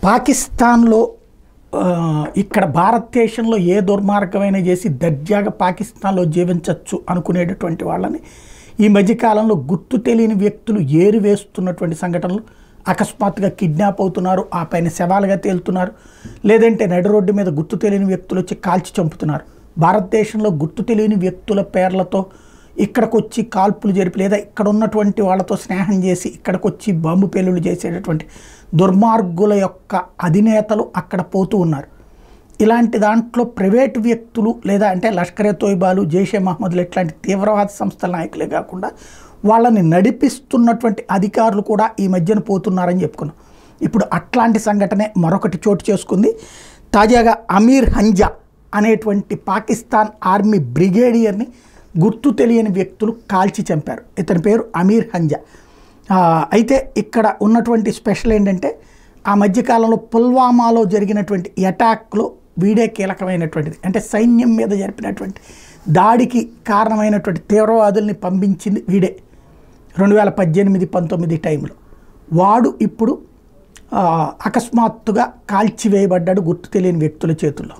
పాకిస్తాన్లో ఇక్కడ భారతదేశంలో ఏ దుర్మార్గమైనా చేసి దర్జాగా పాకిస్తాన్లో జీవించవచ్చు అనుకునేటటువంటి వాళ్ళని ఈ మధ్యకాలంలో గుర్తు తెలియని వ్యక్తులు ఏరివేస్తున్నటువంటి సంఘటనలు, అకస్మాత్తుగా కిడ్నాప్ అవుతున్నారు, ఆ పైన శవాలుగా తేలుతున్నారు, లేదంటే నడి రోడ్డు మీద గుర్తు తెలియని వ్యక్తులు వచ్చి కాల్చి చంపుతున్నారు. భారతదేశంలో గుర్తు తెలియని వ్యక్తుల పేర్లతో ఇక్కడికి వచ్చి కాల్పులు జరిపి లేదా ఇక్కడ ఉన్నటువంటి వాళ్ళతో స్నేహం చేసి ఇక్కడికి వచ్చి బాంబు పేలుళ్ళు చేసేటటువంటి దుర్మార్గుల యొక్క అధినేతలు అక్కడ పోతూ ఉన్నారు. ఇలాంటి దాంట్లో ప్రైవేటు వ్యక్తులు లేదా అంటే లష్కరే తోయిబాలు, జైషే మహమ్మద్లు ఇట్లాంటి తీవ్రవాద సంస్థల నాయకులే కాకుండా వాళ్ళని నడిపిస్తున్నటువంటి అధికారులు కూడా ఈ మధ్యన పోతున్నారని చెప్పుకున్నాం. ఇప్పుడు అట్లాంటి సంఘటనే మరొకటి చోటు చేసుకుంది. తాజాగా అమీర్ హంజా అనేటువంటి పాకిస్తాన్ ఆర్మీ బ్రిగేడియర్ని గుర్తు తెలియని వ్యక్తులు కాల్చి చంపారు. ఇతని పేరు అమీర్ హంజా. అయితే ఇక్కడ ఉన్నటువంటి స్పెషల్ ఏంటంటే ఆ మధ్యకాలంలో పుల్వామాలో జరిగినటువంటి అటాక్లో వీడే కీలకమైనటువంటిది. అంటే సైన్యం మీద జరిపినటువంటి దాడికి కారణమైనటువంటి తీవ్రవాదుల్ని పంపించింది వీడే 2018-19 టైంలో. వాడు ఇప్పుడు అకస్మాత్తుగా కాల్చివేయబడ్డాడు గుర్తు తెలియని వ్యక్తుల చేతుల్లో.